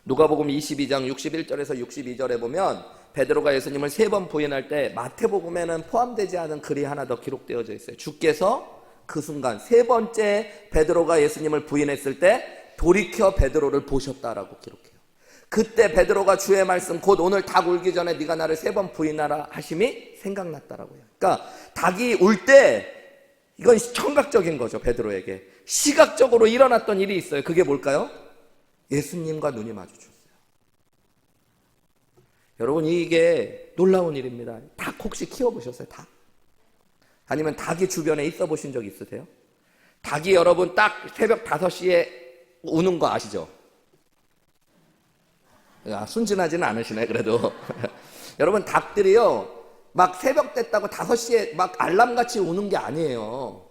A: 누가복음 22장 61절에서 62절에 보면 베드로가 예수님을 3번 부인할 때 마태복음에는 포함되지 않은 글이 하나 더 기록되어져 있어요. 주께서 그 순간 3번째 베드로가 예수님을 부인했을 때 돌이켜 베드로를 보셨다라고 기록해요. 그때 베드로가 주의 말씀 곧 오늘 닭 울기 전에 네가 나를 3번 부인하라 하심이 생각났다라고요. 그러니까 닭이 울 때 이건 청각적인 거죠. 베드로에게 시각적으로 일어났던 일이 있어요. 그게 뭘까요? 예수님과 눈이 마주쳤어요. 여러분 이게 놀라운 일입니다. 닭 혹시 키워보셨어요? 닭? 아니면 닭이 주변에 있어 보신 적 있으세요? 닭이 여러분 딱 새벽 5시에 우는 거 아시죠? 순진하지는 않으시네 그래도. 여러분 닭들이요 막 새벽 됐다고 5시에 막 알람같이 우는 게 아니에요.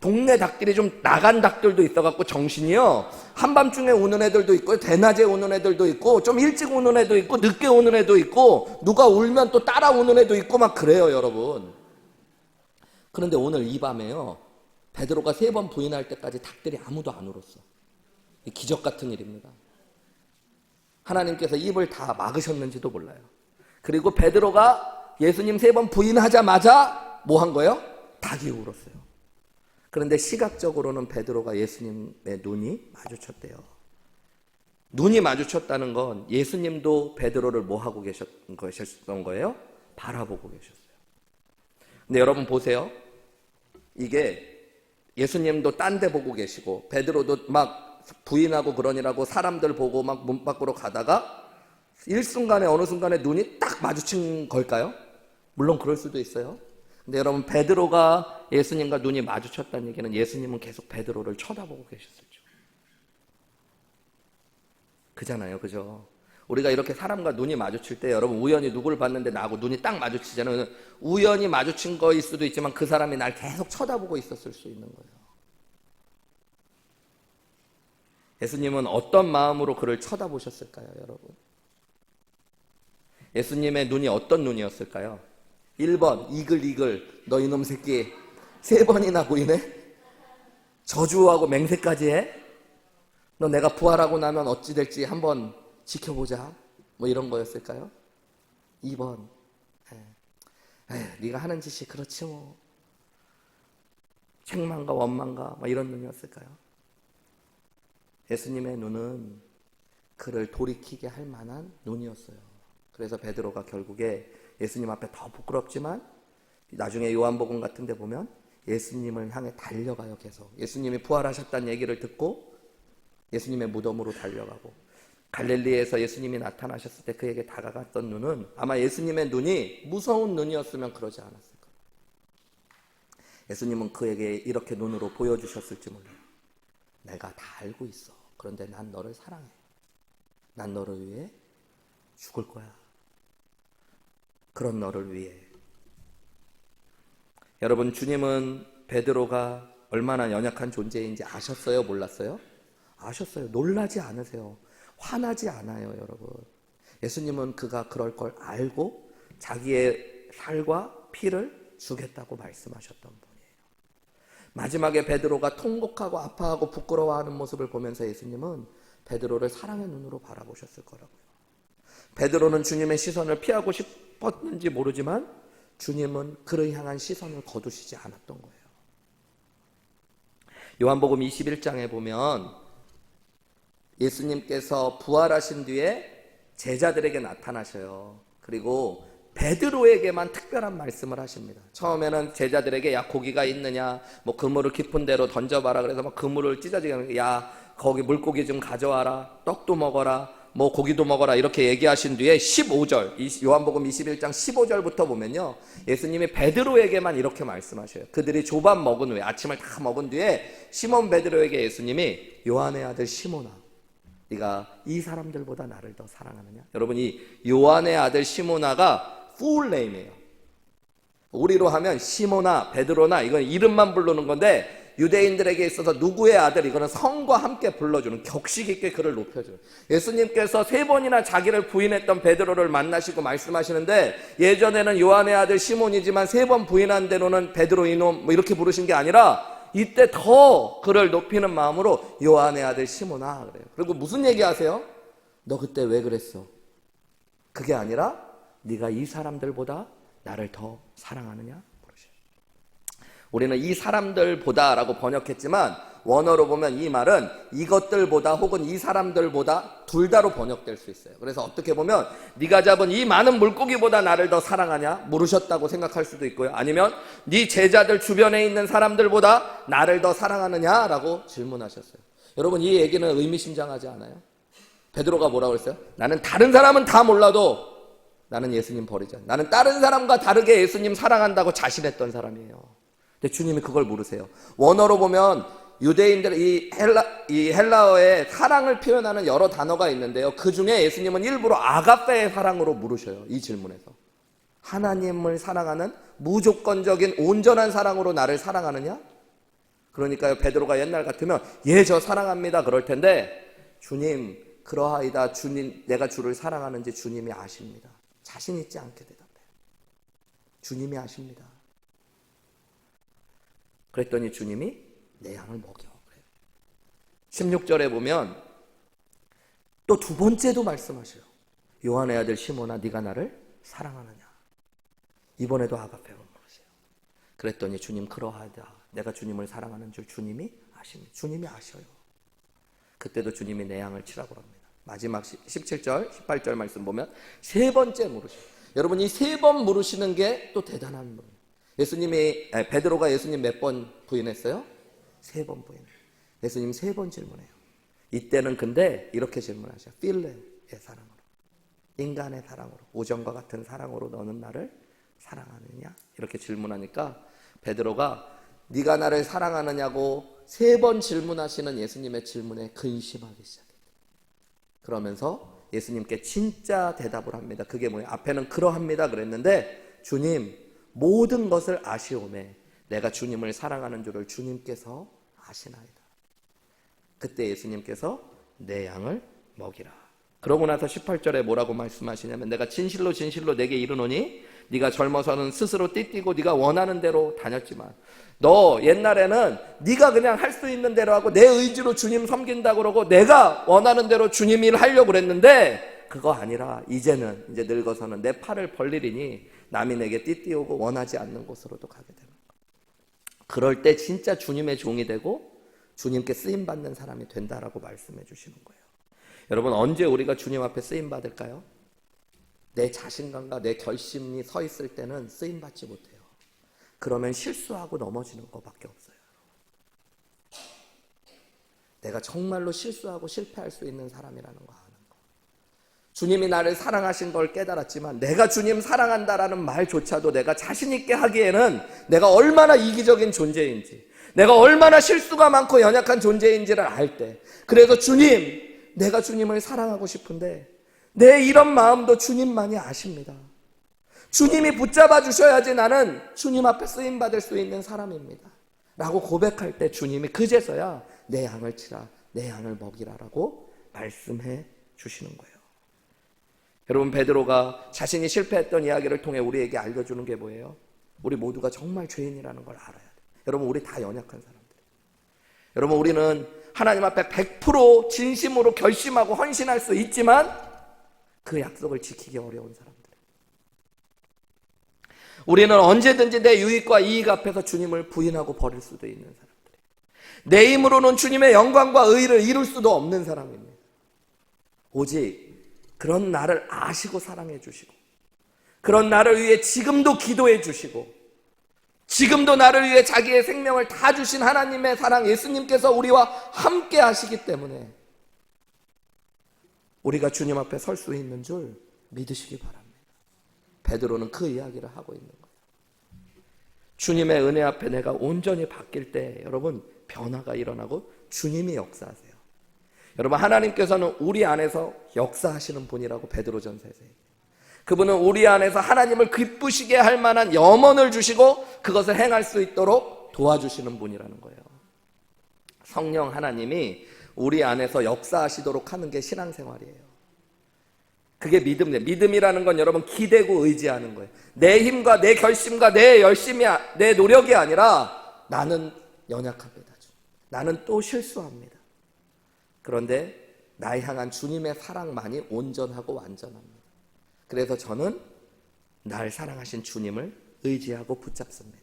A: 동네 닭들이 좀 나간 닭들도 있어갖고 정신이요 한밤중에 우는 애들도 있고 대낮에 우는 애들도 있고 좀 일찍 우는 애도 있고 늦게 우는 애도 있고 누가 울면 또 따라 우는 애도 있고 막 그래요 여러분. 그런데 오늘 이 밤에요 베드로가 3번 부인할 때까지 닭들이 아무도 안 울었어. 기적 같은 일입니다. 하나님께서 입을 다 막으셨는지도 몰라요. 그리고 베드로가 예수님 3번 부인하자마자 뭐 한 거예요? 닭이 울었어요. 그런데 시각적으로는 베드로가 예수님의 눈이 마주쳤대요. 눈이 마주쳤다는 건 예수님도 베드로를 뭐 하고 계셨던 거예요? 바라보고 계셨어요. 근데 여러분 보세요. 이게 예수님도 딴 데 보고 계시고 베드로도 막 부인하고 그러니라고 사람들 보고 막 문 밖으로 가다가 일순간에 어느 순간에 눈이 딱 마주친 걸까요? 물론 그럴 수도 있어요. 근데 여러분 베드로가 예수님과 눈이 마주쳤다는 얘기는 예수님은 계속 베드로를 쳐다보고 계셨었죠. 그잖아요, 그죠? 우리가 이렇게 사람과 눈이 마주칠 때 여러분 우연히 누구를 봤는데 나하고 눈이 딱 마주치잖아요. 우연히 마주친 거일 수도 있지만 그 사람이 날 계속 쳐다보고 있었을 수 있는 거예요. 예수님은 어떤 마음으로 그를 쳐다보셨을까요, 여러분? 예수님의 눈이 어떤 눈이었을까요? 1번 이글 너 이놈 새끼 3번이나 보이네? 저주하고 맹세까지 해? 너 내가 부활하고 나면 어찌 될지 한번 지켜보자 뭐 이런 거였을까요? 2번 네가 하는 짓이 그렇지 뭐 책망과 원망과 뭐 이런 눈이었을까요? 예수님의 눈은 그를 돌이키게 할 만한 눈이었어요. 그래서 베드로가 결국에 예수님 앞에 더 부끄럽지만 나중에 요한복음 같은 데 보면 예수님을 향해 달려가요. 계속 예수님이 부활하셨다는 얘기를 듣고 예수님의 무덤으로 달려가고 갈릴리에서 예수님이 나타나셨을 때 그에게 다가갔던 눈은 아마 예수님의 눈이 무서운 눈이었으면 그러지 않았을 거예요. 예수님은 그에게 이렇게 눈으로 보여주셨을지 몰라요. 내가 다 알고 있어. 그런데 난 너를 사랑해. 난 너를 위해 죽을 거야. 그런 너를 위해. 여러분 주님은 베드로가 얼마나 연약한 존재인지 아셨어요? 몰랐어요? 아셨어요. 놀라지 않으세요. 화나지 않아요, 여러분. 예수님은 그가 그럴 걸 알고 자기의 살과 피를 주겠다고 말씀하셨던 분이에요. 마지막에 베드로가 통곡하고 아파하고 부끄러워하는 모습을 보면서 예수님은 베드로를 사랑의 눈으로 바라보셨을 거라고요. 베드로는 주님의 시선을 피하고 싶었는지 모르지만 주님은 그를 향한 시선을 거두시지 않았던 거예요. 요한복음 21장에 보면 예수님께서 부활하신 뒤에 제자들에게 나타나셔요. 그리고 베드로에게만 특별한 말씀을 하십니다. 처음에는 제자들에게 야 고기가 있느냐 뭐 그물을 깊은 데로 던져봐라 그래서 막 그물을 찢어지게 야 거기 물고기 좀 가져와라 떡도 먹어라 뭐 고기도 먹어라 이렇게 얘기하신 뒤에 15절 요한복음 21장 15절부터 보면요 예수님이 베드로에게만 이렇게 말씀하셔요. 그들이 조밥 먹은 후에 아침을 다 먹은 뒤에 시몬 베드로에게 예수님이 요한의 아들 시몬아 네가 이 사람들보다 나를 더 사랑하느냐. 여러분 이 요한의 아들 시몬아가 풀네임이에요. 우리로 하면 시몬아 베드로나 이건 이름만 부르는 건데 유대인들에게 있어서 누구의 아들 이거는 성과 함께 불러주는 격식 있게 그를 높여줘요. 예수님께서 3번이나 자기를 부인했던 베드로를 만나시고 말씀하시는데 예전에는 요한의 아들 시몬이지만 3번 부인한 대로는 베드로 이놈 뭐 이렇게 부르신 게 아니라 이때 더 그를 높이는 마음으로 요한의 아들 시몬아 그래요. 그리고 무슨 얘기하세요? 너 그때 왜 그랬어? 그게 아니라 네가 이 사람들보다 나를 더 사랑하느냐? 우리는 이 사람들보다라고 번역했지만 원어로 보면 이 말은 이것들보다 혹은 이 사람들보다 둘 다로 번역될 수 있어요. 그래서 어떻게 보면 네가 잡은 이 많은 물고기보다 나를 더 사랑하냐? 물으셨다고 생각할 수도 있고요. 아니면 네 제자들 주변에 있는 사람들보다 나를 더 사랑하느냐라고 질문하셨어요. 여러분 이 얘기는 의미심장하지 않아요? 베드로가 뭐라고 그랬어요? 나는 다른 사람은 다 몰라도 나는 예수님 버리자. 나는 다른 사람과 다르게 예수님 사랑한다고 자신했던 사람이에요. 근데 주님이 그걸 모르세요. 원어로 보면 유대인들 이 헬라어에 사랑을 표현하는 여러 단어가 있는데요. 그 중에 예수님은 일부러 아가페의 사랑으로 물으셔요. 이 질문에서. 하나님을 사랑하는 무조건적인 온전한 사랑으로 나를 사랑하느냐? 그러니까요, 베드로가 옛날 같으면 예, 저 사랑합니다 그럴 텐데, 주님 그러하이다. 주님, 내가 주를 사랑하는지 주님이 아십니다. 자신 있지 않게 대답해요. 주님이 아십니다. 그랬더니 주님이 내 양을 먹여. 16절에 보면 또 두 번째도 말씀하셔요. 요한의 아들 시몬아, 네가 나를 사랑하느냐? 이번에도 아가페로 물으세요. 그랬더니 주님 그러하다. 내가 주님을 사랑하는 줄 주님이 아십니다. 주님이 아셔요. 그때도 주님이 내 양을 치라고 합니다. 마지막 17절, 18절 말씀 보면 세 번째 물으셔요. 여러분, 이 세 번 물으시는 게 또 대단한 분. 베드로가 예수님 몇 번 부인했어요? 세 번 부인해요. 예수님 세 번 질문해요. 이때는 근데 이렇게 질문하셔요. 필레의 사랑으로, 인간의 사랑으로, 오정과 같은 사랑으로 너는 나를 사랑하느냐? 이렇게 질문하니까 베드로가 네가 나를 사랑하느냐고 세 번 질문하시는 예수님의 질문에 근심하기 시작해요. 그러면서 예수님께 진짜 대답을 합니다. 그게 뭐예요? 앞에는 그러합니다 그랬는데, 주님 모든 것을 아시오매 내가 주님을 사랑하는 줄을 주님께서 아시나이다. 그때 예수님께서 내 양을 먹이라. 그러고 나서 18절에 뭐라고 말씀하시냐면, 내가 진실로 진실로 내게 이르노니 네가 젊어서는 스스로 띠뛰고 네가 원하는 대로 다녔지만 너 옛날에는 네가 그냥 할 수 있는 대로 하고 내 의지로 주님 섬긴다 그러고 내가 원하는 대로 주님 일 하려고 그랬는데, 그거 아니라 이제는 이제 늙어서는 내 팔을 벌리리니 남이 내게 띠띠오고 원하지 않는 곳으로도 가게 되는 거예요. 그럴 때 진짜 주님의 종이 되고 주님께 쓰임받는 사람이 된다라고 말씀해 주시는 거예요. 여러분, 언제 우리가 주님 앞에 쓰임받을까요? 내 자신감과 내 결심이 서 있을 때는 쓰임받지 못해요. 그러면 실수하고 넘어지는 것밖에 없어요. 내가 정말로 실수하고 실패할 수 있는 사람이라는 거 아는 거. 주님이 나를 사랑하신 걸 깨달았지만 내가 주님 사랑한다라는 말조차도 내가 자신 있게 하기에는 내가 얼마나 이기적인 존재인지, 내가 얼마나 실수가 많고 연약한 존재인지를 알 때, 그래서 주님, 내가 주님을 사랑하고 싶은데 내 이런 마음도 주님만이 아십니다. 주님이 붙잡아 주셔야지 나는 주님 앞에 쓰임받을 수 있는 사람입니다 라고 고백할 때 주님이 그제서야 내 양을 치라, 내 양을 먹이라라고 말씀해 주시는 거예요. 여러분, 베드로가 자신이 실패했던 이야기를 통해 우리에게 알려주는 게 뭐예요? 우리 모두가 정말 죄인이라는 걸 알아야 돼요. 여러분, 우리 다 연약한 사람들이에요. 여러분, 우리는 하나님 앞에 100% 진심으로 결심하고 헌신할 수 있지만 그 약속을 지키기 어려운 사람들. 우리는 언제든지 내 유익과 이익 앞에서 주님을 부인하고 버릴 수도 있는 사람들. 내 힘으로는 주님의 영광과 의의를 이룰 수도 없는 사람입니다. 오직 그런 나를 아시고 사랑해 주시고, 그런 나를 위해 지금도 기도해 주시고, 지금도 나를 위해 자기의 생명을 다 주신 하나님의 사랑, 예수님께서 우리와 함께 하시기 때문에 우리가 주님 앞에 설 수 있는 줄 믿으시기 바랍니다. 베드로는 그 이야기를 하고 있는 거예요. 주님의 은혜 앞에 내가 온전히 바뀔 때 여러분, 변화가 일어나고 주님이 역사하세요. 여러분, 하나님께서는 우리 안에서 역사하시는 분이라고 베드로전서에서 얘기해요. 그분은 우리 안에서 하나님을 기쁘시게 할 만한 염원을 주시고 그것을 행할 수 있도록 도와주시는 분이라는 거예요. 성령 하나님이 우리 안에서 역사하시도록 하는 게 신앙생활이에요. 그게 믿음이에요. 믿음이라는 건 여러분 기대고 의지하는 거예요. 내 힘과 내 결심과 내 열심이, 내 노력이 아니라 나는 연약합니다. 나는 또 실수합니다. 그런데 나에 향한 주님의 사랑만이 온전하고 완전합니다. 그래서 저는 날 사랑하신 주님을 의지하고 붙잡습니다.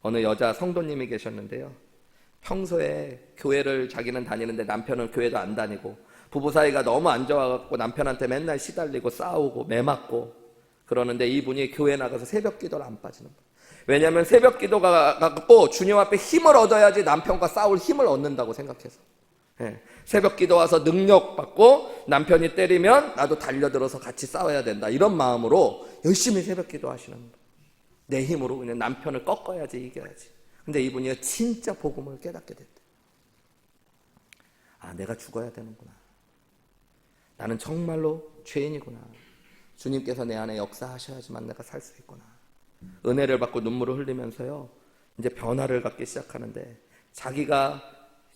A: 어느 여자 성도님이 계셨는데요. 평소에 교회를 자기는 다니는데 남편은 교회도 안 다니고 부부 사이가 너무 안 좋아갖고 남편한테 맨날 시달리고 싸우고 매맞고 그러는데 이분이 교회 나가서 새벽 기도를 안 빠지는 거예요. 왜냐하면 새벽 기도가 갖고 주님 앞에 힘을 얻어야지 남편과 싸울 힘을 얻는다고 생각해서. 새벽 기도 와서 능력 받고 남편이 때리면 나도 달려들어서 같이 싸워야 된다. 이런 마음으로 열심히 새벽 기도 하시는 거예요. 내 힘으로 그냥 남편을 꺾어야지 이겨야지. 근데 이분이 진짜 복음을 깨닫게 됐대. 아, 내가 죽어야 되는구나. 나는 정말로 죄인이구나. 주님께서 내 안에 역사하셔야지만 내가 살 수 있구나. 은혜를 받고 눈물을 흘리면서요, 이제 변화를 갖기 시작하는데, 자기가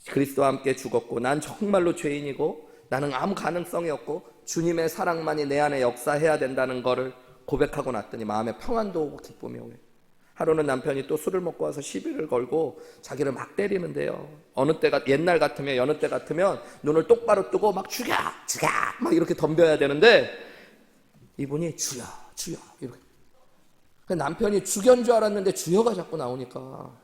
A: 그리스도와 함께 죽었고 난 정말로 죄인이고 나는 아무 가능성이 없고 주님의 사랑만이 내 안에 역사해야 된다는 거를 고백하고 났더니 마음에 평안도 오고 기쁨이 오요. 하루는 남편이 또 술을 먹고 와서 시비를 걸고 자기를 막 때리는데요. 어느 때가 옛날 같으면 여느 때 같으면 눈을 똑바로 뜨고 막 죽여 막 이렇게 덤벼야 되는데 이분이 주여 이렇게. 남편이 주견 줄 알았는데 주여가 자꾸 나오니까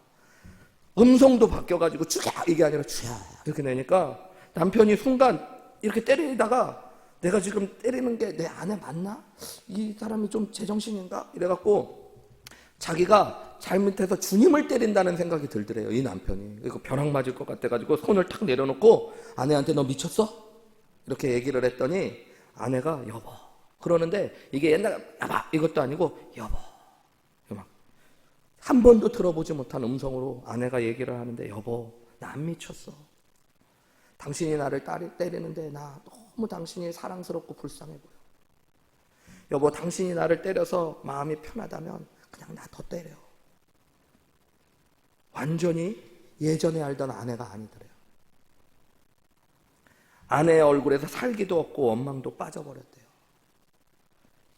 A: 음성도 바뀌어가지고 죽여 이게 아니라 주여 이렇게 내니까 남편이 순간 이렇게 때리다가 내가 지금 때리는 게 내 아내 맞나? 이 사람이 좀 제정신인가? 이래갖고 자기가 잘못해서 주님을 때린다는 생각이 들더래요. 이 남편이. 이거 벼락 맞을 것 같아가지고 손을 탁 내려놓고 아내한테 너 미쳤어? 이렇게 얘기를 했더니 아내가 여보 그러는데 이게 옛날 야봐 이것도 아니고 여보 막 한 번도 들어보지 못한 음성으로 아내가 얘기를 하는데 여보 나 안 미쳤어. 당신이 나를 때리는데 나 너무 당신이 사랑스럽고 불쌍해 보여. 여보 당신이 나를 때려서 마음이 편하다면 그냥 나 더 때려. 완전히 예전에 알던 아내가 아니더래요. 아내의 얼굴에서 살기도 없고 원망도 빠져버렸대요.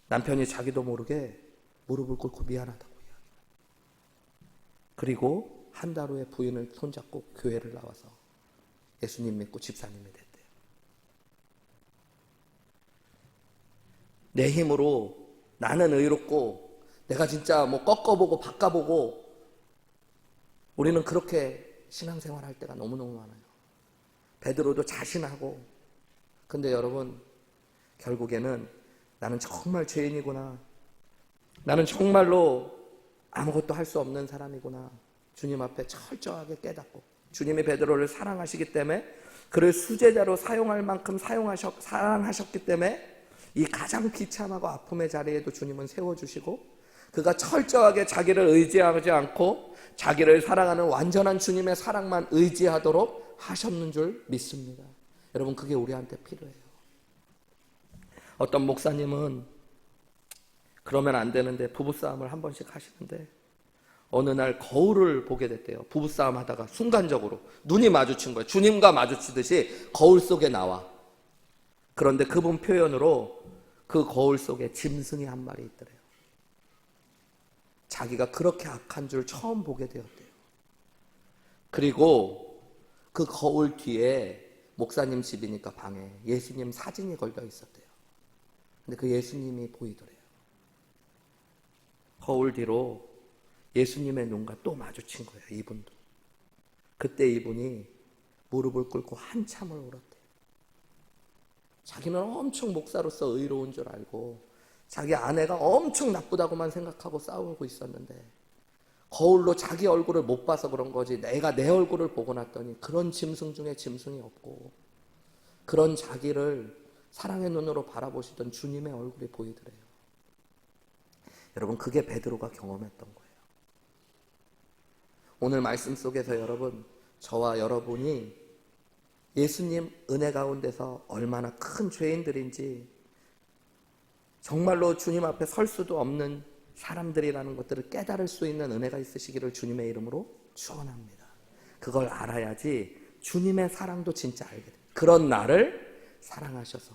A: 남편이 자기도 모르게 무릎을 꿇고 미안하다고 이야기해요. 그리고 한 달 후에 부인을 손잡고 교회를 나와서 예수님 믿고 집사님이 됐대요. 내 힘으로 나는 의롭고 내가 진짜 뭐 꺾어보고 바꿔보고 우리는 그렇게 신앙생활 할 때가 너무너무 많아요. 베드로도 자신하고. 근데 여러분 결국에는 나는 정말 죄인이구나. 나는 정말로 아무것도 할 수 없는 사람이구나. 주님 앞에 철저하게 깨닫고 주님이 베드로를 사랑하시기 때문에 그를 수제자로 사용할 만큼 사랑하셨기 때문에 이 가장 비참하고 아픔의 자리에도 주님은 세워주시고 그가 철저하게 자기를 의지하지 않고 자기를 사랑하는 완전한 주님의 사랑만 의지하도록 하셨는 줄 믿습니다. 여러분 그게 우리한테 필요해요. 어떤 목사님은 그러면 안 되는데 부부싸움을 한 번씩 하시는데 어느 날 거울을 보게 됐대요. 부부싸움 하다가 순간적으로 눈이 마주친 거예요. 주님과 마주치듯이 거울 속에 나와. 그런데 그분 표현으로 그 거울 속에 짐승이 한 마리 있더래요. 자기가 그렇게 악한 줄 처음 보게 되었대요. 그리고 그 거울 뒤에 목사님 집이니까 방에 예수님 사진이 걸려 있었대요. 근데 그 예수님이 보이더래요. 거울 뒤로 예수님의 눈과 또 마주친 거예요. 이분도. 그때 이분이 무릎을 꿇고 한참을 울었대요. 자기는 엄청 목사로서 의로운 줄 알고 자기 아내가 엄청 나쁘다고만 생각하고 싸우고 있었는데 거울로 자기 얼굴을 못 봐서 그런 거지 내가 내 얼굴을 보고 났더니 그런 짐승 중에 짐승이 없고 그런 자기를 사랑의 눈으로 바라보시던 주님의 얼굴이 보이더래요. 여러분 그게 베드로가 경험했던 거예요. 오늘 말씀 속에서 여러분 저와 여러분이 예수님 은혜 가운데서 얼마나 큰 죄인들인지 정말로 주님 앞에 설 수도 없는 사람들이라는 것들을 깨달을 수 있는 은혜가 있으시기를 주님의 이름으로 축원합니다. 그걸 알아야지 주님의 사랑도 진짜 알게 돼요. 그런 나를 사랑하셔서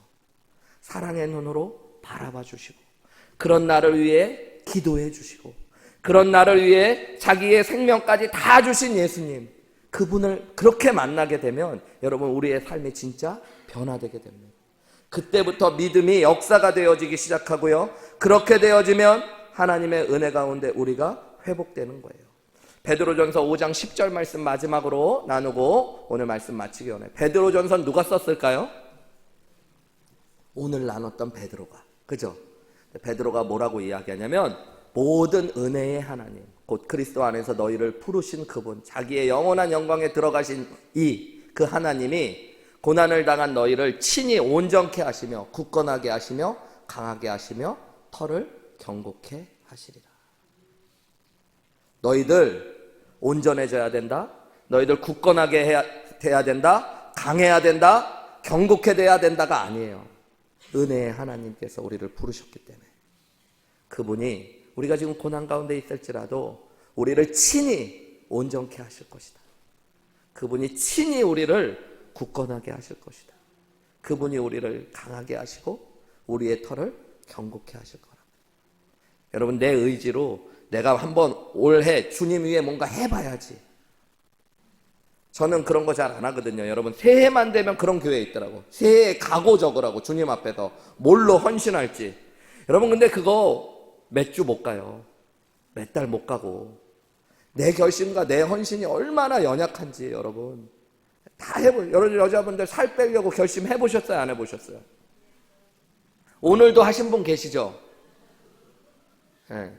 A: 사랑의 눈으로 바라봐 주시고 그런 나를 위해 기도해 주시고 그런 나를 위해 자기의 생명까지 다 주신 예수님 그분을 그렇게 만나게 되면 여러분 우리의 삶이 진짜 변화되게 됩니다. 그때부터 믿음이 역사가 되어지기 시작하고요. 그렇게 되어지면 하나님의 은혜 가운데 우리가 회복되는 거예요. 베드로전서 5장 10절 말씀 마지막으로 나누고 오늘 말씀 마치기 원해요. 베드로전서 누가 썼을까요? 오늘 나눴던 베드로가. 그죠? 베드로가 뭐라고 이야기하냐면 모든 은혜의 하나님 곧 그리스도 안에서 너희를 부르신 그분 자기의 영원한 영광에 들어가신 그 하나님이 고난을 당한 너희를 친히 온전케 하시며 굳건하게 하시며 강하게 하시며 터를 경고케 하시리라. 너희들 온전해져야 된다. 너희들 굳건하게 돼야 된다. 강해야 된다. 경고케 돼야 된다가 아니에요. 은혜의 하나님께서 우리를 부르셨기 때문에 그분이 우리가 지금 고난 가운데 있을지라도 우리를 친히 온전케 하실 것이다. 그분이 친히 우리를 굳건하게 하실 것이다. 그분이 우리를 강하게 하시고 우리의 터를 경고케 하실 거라. 여러분, 내 의지로 내가 한번 올해 주님 위에 뭔가 해봐야지. 저는 그런 거 잘 안 하거든요. 여러분, 새해만 되면 그런 교회에 있더라고. 새해에 각오 적으라고, 주님 앞에서 뭘로 헌신할지. 여러분, 근데 그거 몇 주 못 가요. 몇 달 못 가고. 내 결심과 내 헌신이 얼마나 연약한지 여러분 다 여러분 여자분들 살 빼려고 결심해 보셨어요? 안 해보셨어요? 오늘도 하신 분 계시죠? 네.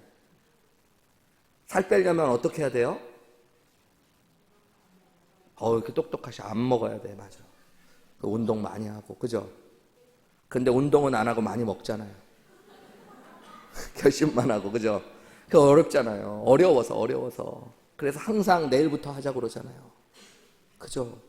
A: 살 빼려면 어떻게 해야 돼요? 이렇게 똑똑하시. 안 먹어야 돼. 맞아. 운동 많이 하고, 그죠? 근데 운동은 안 하고 많이 먹잖아요. 결심만 하고, 그죠? 그거 어렵잖아요. 어려워서. 그래서 항상 내일부터 하자고 그러잖아요. 그죠?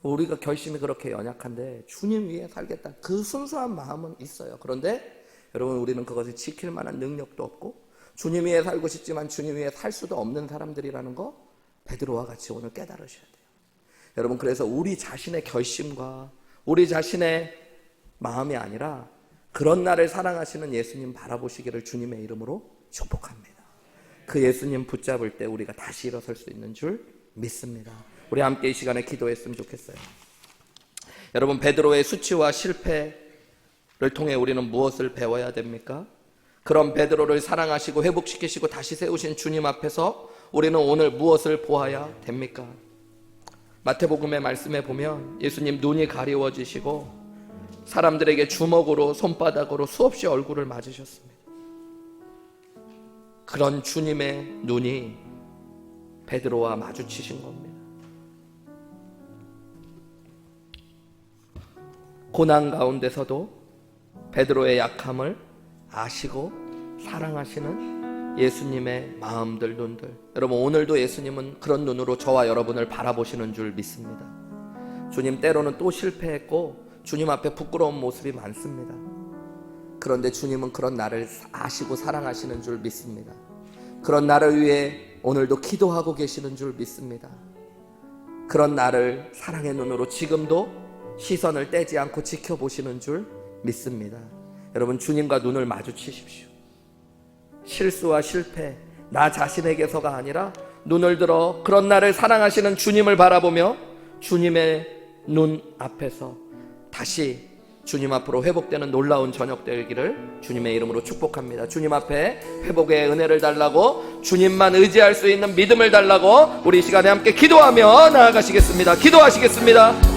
A: 우리가 결심이 그렇게 연약한데 주님 위해 살겠다. 그 순수한 마음은 있어요. 그런데 여러분, 우리는 그것을 지킬 만한 능력도 없고 주님 위해 살고 싶지만 주님 위해 살 수도 없는 사람들이라는 거 베드로와 같이 오늘 깨달으셔야 돼요. 여러분, 그래서 우리 자신의 결심과 우리 자신의 마음이 아니라 그런 나를 사랑하시는 예수님 바라보시기를 주님의 이름으로 축복합니다. 그 예수님 붙잡을 때 우리가 다시 일어설 수 있는 줄 믿습니다. 우리 함께 이 시간에 기도했으면 좋겠어요. 여러분, 베드로의 수치와 실패를 통해 우리는 무엇을 배워야 됩니까? 그런 베드로를 사랑하시고 회복시키시고 다시 세우신 주님 앞에서 우리는 오늘 무엇을 보아야 됩니까? 마태복음의 말씀에 보면 예수님 눈이 가리워지시고 사람들에게 주먹으로 손바닥으로 수없이 얼굴을 맞으셨습니다. 그런 주님의 눈이 베드로와 마주치신 겁니다. 고난 가운데서도 베드로의 약함을 아시고 사랑하시는 예수님의 마음들, 눈들. 여러분, 오늘도 예수님은 그런 눈으로 저와 여러분을 바라보시는 줄 믿습니다. 주님 때로는 또 실패했고 주님 앞에 부끄러운 모습이 많습니다. 그런데 주님은 그런 나를 아시고 사랑하시는 줄 믿습니다. 그런 나를 위해 오늘도 기도하고 계시는 줄 믿습니다. 그런 나를 사랑의 눈으로 지금도 시선을 떼지 않고 지켜보시는 줄 믿습니다. 여러분, 주님과 눈을 마주치십시오. 실수와 실패, 나 자신에게서가 아니라 눈을 들어 그런 나를 사랑하시는 주님을 바라보며 주님의 눈 앞에서 다시 주님 앞으로 회복되는 놀라운 저녁 되기를 주님의 이름으로 축복합니다. 주님 앞에 회복의 은혜를 달라고, 주님만 의지할 수 있는 믿음을 달라고 우리 이 시간에 함께 기도하며 나아가시겠습니다. 기도하시겠습니다.